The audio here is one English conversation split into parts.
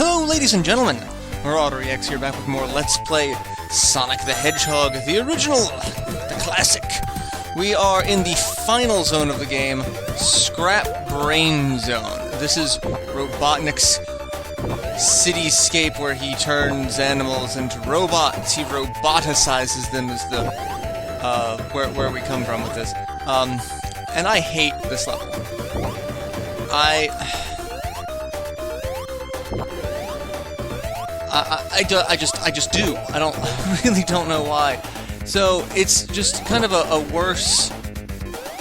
Hello, ladies and gentlemen! MarauderEX here, back with more Let's Play Sonic the Hedgehog, the original, the classic. We are in the final zone of the game, Scrap Brain Zone. This is Robotnik's cityscape where he turns animals into robots. He roboticizes them is the, where we come from with this. And I hate this level. I just do. I really don't know why. So it's just kind of a worse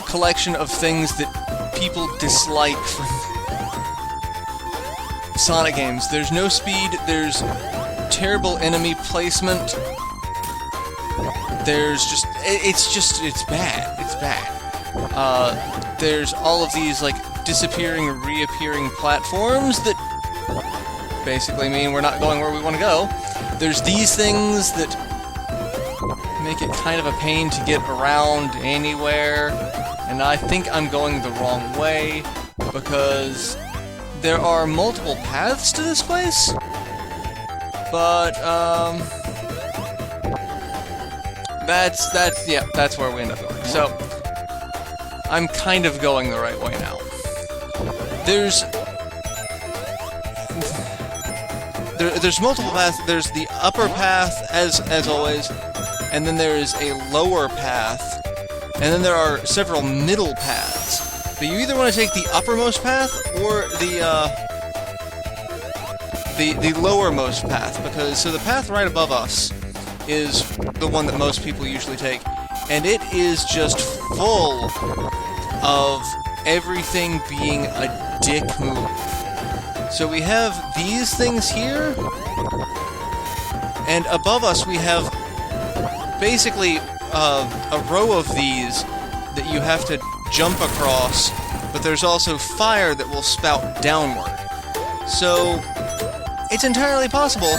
collection of things that people dislike from Sonic games. There's no speed. There's terrible enemy placement. There's just it's bad. It's bad. There's all of these like disappearing, reappearing platforms that basically mean we're not going where we want to go. There's these things that make it kind of a pain to get around anywhere, and I think I'm going the wrong way because there are multiple paths to this place, but that's where we end up going. So I'm kind of going the right way now. There's multiple paths. There's the upper path, as always, and then there is a lower path, and then there are several middle paths. But you either want to take the uppermost path or the lowermost path, because so the path right above us is the one that most people usually take, and it is just full of everything being a dick move. So we have these things here, and above us we have basically a row of these that you have to jump across, but there's also fire that will spout downward. So it's entirely possible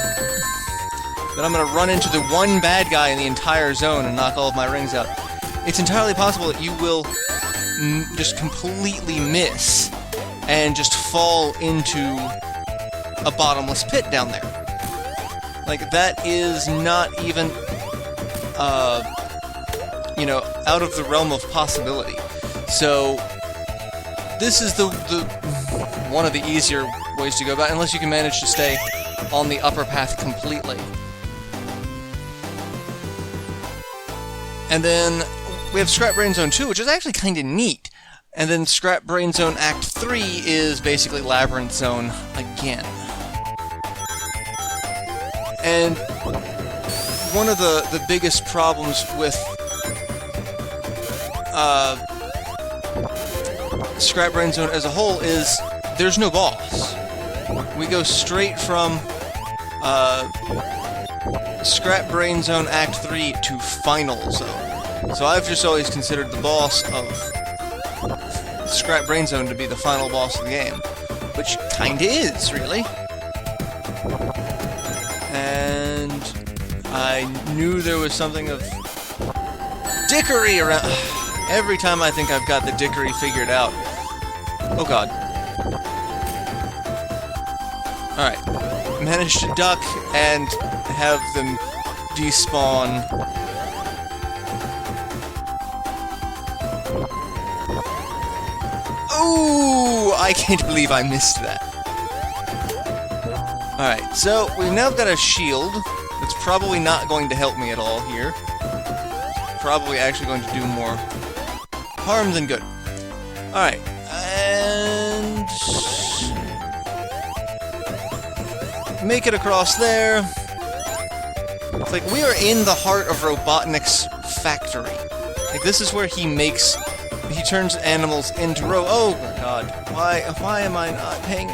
that I'm going to run into the one bad guy in the entire zone and knock all of my rings out. It's entirely possible that you will just completely miss and just fall into a bottomless pit down there. Like, that is not even, you know, out of the realm of possibility. So, this is the one of the easier ways to go about it, unless you can manage to stay on the upper path completely. And then we have Scrap Brain Zone 2, which is actually kind of neat. And then Scrap Brain Zone Act 3 is basically Labyrinth Zone again. And one of the biggest problems with Scrap Brain Zone as a whole is there's no boss. We go straight from Scrap Brain Zone Act 3 to Final Zone. So I've just always considered the boss of Scrap Brain Zone to be the final boss of the game, which kinda is, really. And I knew there was something of dickery around. Every time I think I've got the dickery figured out. Oh god. Alright. Managed to duck and have them despawn. Ooh! I can't believe I missed that. Alright, so we've now got a shield that's probably not going to help me at all here. Probably actually going to do more harm than good. Alright, and make it across there. It's like we are in the heart of Robotnik's factory. Like, this is where he turns animals into oh god, why am I not paying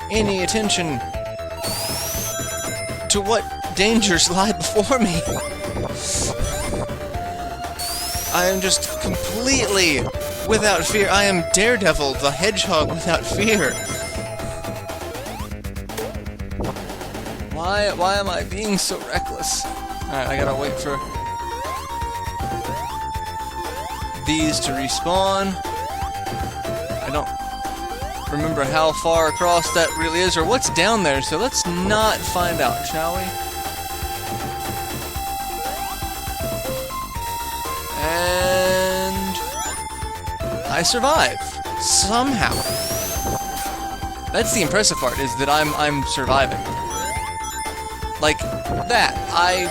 any attention to what dangers lie before me? I am just completely without fear. I am Daredevil, the Hedgehog without fear. Why am I being so reckless? Alright, I gotta wait for these to respawn. I don't remember how far across that really is, or what's down there, so let's not find out, shall we? And I survive somehow. That's the impressive part, is that I'm surviving. Like that. I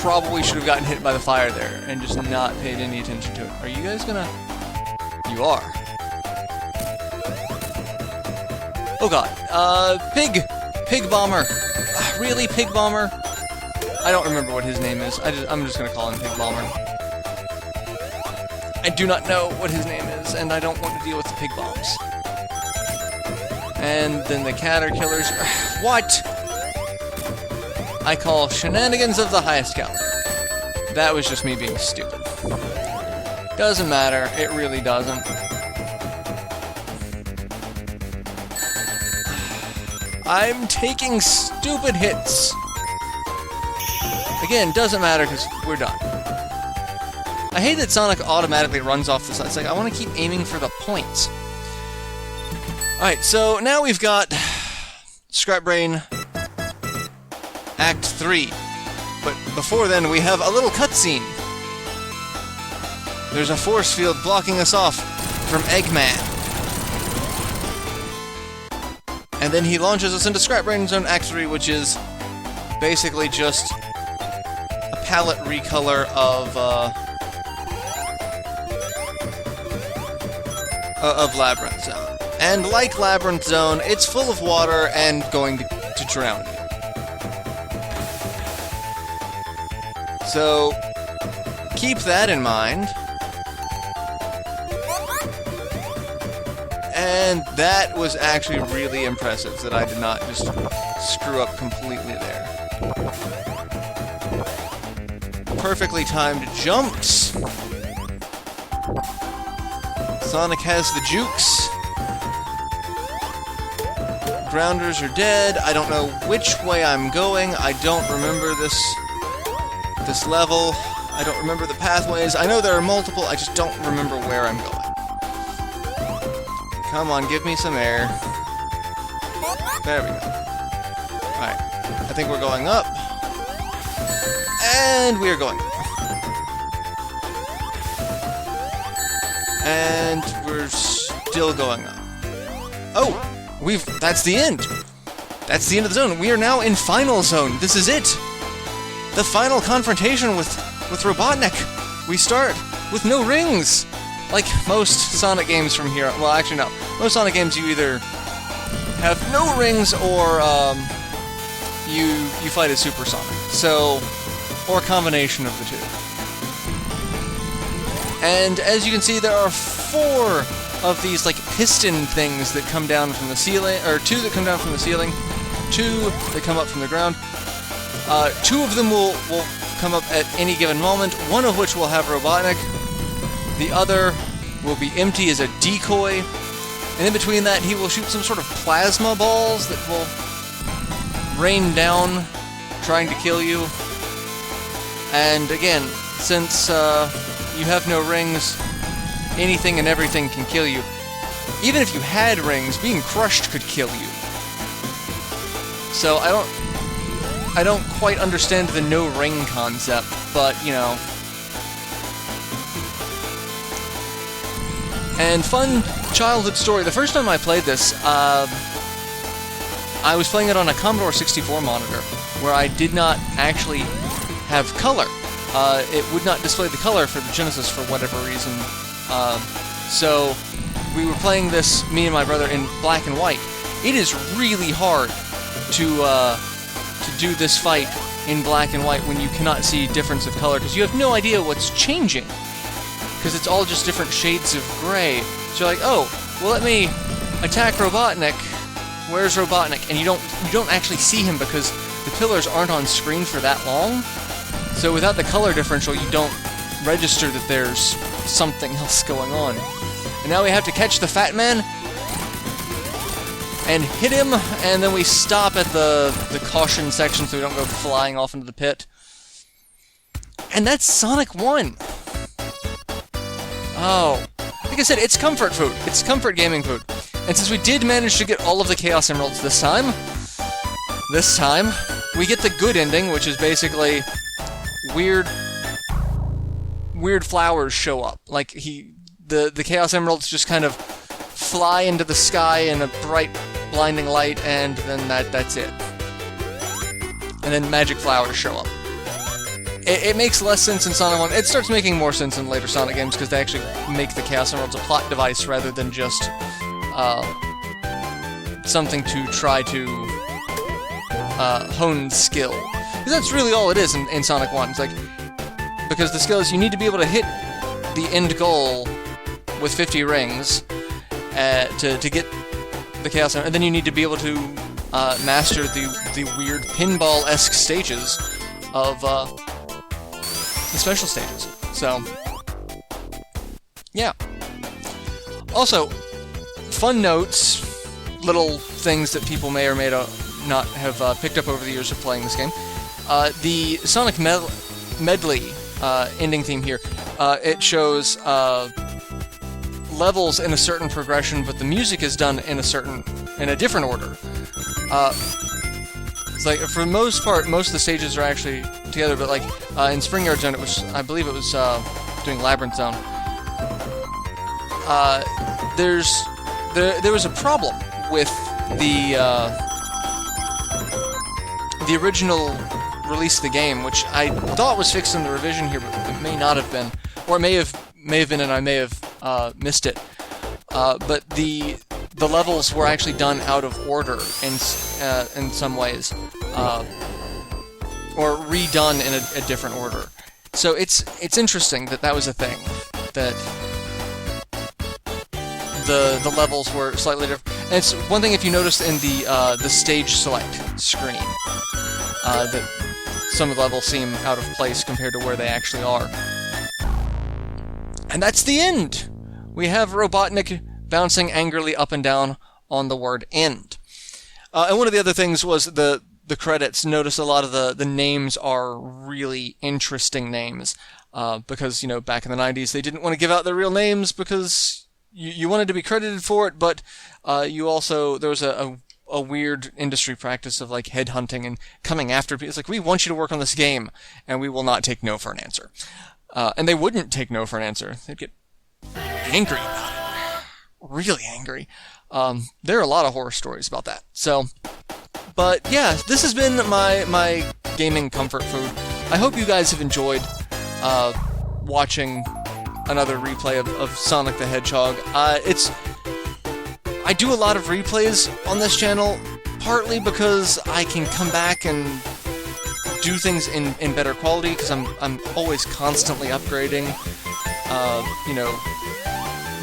probably should have gotten hit by the fire there and just not paid any attention to it. Are you guys gonna? You are. Oh god. Pig Bomber. Really, Pig Bomber? I don't remember what his name is. I'm just gonna call him Pig Bomber. I do not know what his name is, and I don't want to deal with the pig bombs. And then the caterpillars. What? I call shenanigans of the highest caliber. That was just me being stupid. Doesn't matter. It really doesn't. I'm taking stupid hits. Again, doesn't matter because we're done. I hate that Sonic automatically runs off the side. It's like, I want to keep aiming for the points. Alright, so now we've got Scrap Brain Act 3. But before then, we have a little cutscene. There's a force field blocking us off from Eggman. And then he launches us into Scrap Brain Zone Act 3, which is basically just a palette recolor of Labyrinth Zone. And like Labyrinth Zone, it's full of water and going to drown you. So, keep that in mind. And that was actually really impressive that I did not just screw up completely there. Perfectly timed jumps. Sonic has the jukes. Grounders are dead. I don't know which way I'm going. I don't remember this level. I don't remember the pathways. I know there are multiple. I just don't remember where I'm going. Come on, give me some air. There we go. Alright. I think we're going up. And we are going up. And we're still going up. Oh! That's the end! That's the end of the zone. We are now in Final Zone. This is it! The final confrontation with Robotnik. We start with no rings! Like most Sonic games from here... Well, actually, no. Most Sonic games, you either have no rings or, you fight as Super Sonic. So, or a combination of the two. And as you can see, there are 4 of these, like, piston things that come down from the ceiling, or 2 that come down from the ceiling, 2 that come up from the ground. 2 of them will come up at any given moment, one of which will have Robotnik. The other will be empty as a decoy, and in between that he will shoot some sort of plasma balls that will rain down, trying to kill you. And again, since you have no rings, anything and everything can kill you. Even if you had rings, being crushed could kill you. So I don't quite understand the no ring concept, but you know. And fun childhood story. The first time I played this, I was playing it on a Commodore 64 monitor, where I did not actually have color. It would not display the color for the Genesis for whatever reason. So we were playing this, me and my brother, in black and white. It is really hard to do this fight in black and white when you cannot see difference of color, because you have no idea what's changing. Because it's all just different shades of gray. So you're like, oh, well, let me attack Robotnik. Where's Robotnik? And you don't actually see him because the pillars aren't on screen for that long. So without the color differential, you don't register that there's something else going on. And now we have to catch the Fat Man and hit him, and then we stop at the caution section so we don't go flying off into the pit. And that's Sonic 1. Oh, like I said, it's comfort food. It's comfort gaming food. And since we did manage to get all of the Chaos Emeralds this time, we get the good ending, which is basically weird flowers show up. Like, the Chaos Emeralds just kind of fly into the sky in a bright, blinding light, and then that's it. And then magic flowers show up. It makes less sense in Sonic 1. It starts making more sense in later Sonic games, because they actually make the Chaos Emeralds a plot device rather than just something to try to hone skill. Because that's really all it is in Sonic 1. It's like, because the skill is you need to be able to hit the end goal with 50 rings to get the Chaos Emerald, and then you need to be able to master the weird pinball-esque stages of the special stages. So, yeah. Also, fun notes, little things that people may or may not have picked up over the years of playing this game. The Sonic Medley ending theme here, it shows levels in a certain progression, but the music is done in a different order. It's like, for the most part, most of the stages are actually together, but like in Spring Yard Zone, I believe it was doing Labyrinth Zone. There was a problem with the original release of the game, which I thought was fixed in the revision here, but it may not have been, or it may have been, and I may have missed it. But the levels were actually done out of order in some ways, or redone in a different order. So it's interesting that was a thing, that the levels were slightly different. And it's one thing if you notice in the stage select screen, that some of the levels seem out of place compared to where they actually are. And that's the end! We have Robotnik bouncing angrily up and down on the word end. And one of the other things was the credits. Notice a lot of the names are really interesting names, because, you know, back in the 90s they didn't want to give out their real names because you wanted to be credited for it, but you also, there was a weird industry practice of like headhunting and coming after people. It's like, we want you to work on this game, and we will not take no for an answer. And they wouldn't take no for an answer. They'd get angry about it. Really angry. There are a lot of horror stories about that. So, but yeah, this has been my gaming comfort food. I hope you guys have enjoyed watching another replay of Sonic the Hedgehog. I do a lot of replays on this channel, partly because I can come back and do things in better quality, because I'm always constantly upgrading, you know,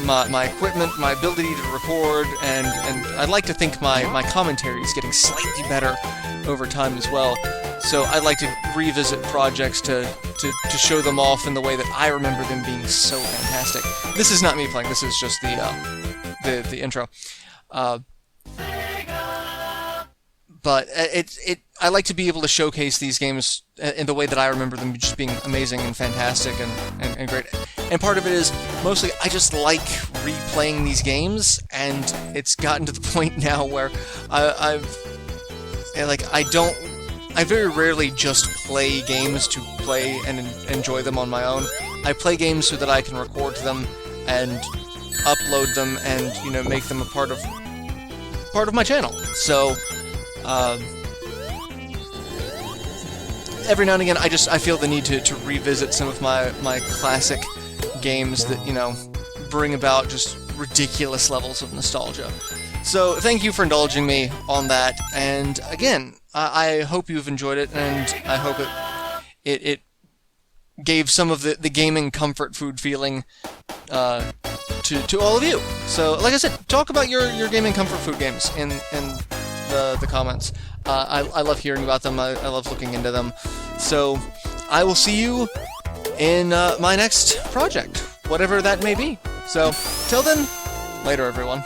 my equipment, my ability to record, and I'd like to think my commentary is getting slightly better over time as well. So I'd like to revisit projects to show them off in the way that I remember them being so fantastic. This is not me playing, this is just the intro. But I like to be able to showcase these games in the way that I remember them just being amazing and fantastic and great. And part of it is, mostly, I just like replaying these games, and it's gotten to the point now where I very rarely just play games to play and enjoy them on my own. I play games so that I can record them and upload them and, you know, make them a part of my channel. So every now and again, I feel the need to revisit some of my classic games that, you know, bring about just ridiculous levels of nostalgia. So thank you for indulging me on that, and again, I hope you've enjoyed it, and I hope it gave some of the gaming comfort food feeling to all of you. So, like I said, talk about your gaming comfort food games in the comments. I love hearing about them. I love looking into them. So, I will see you in my next project, whatever that may be. So, till then, later everyone.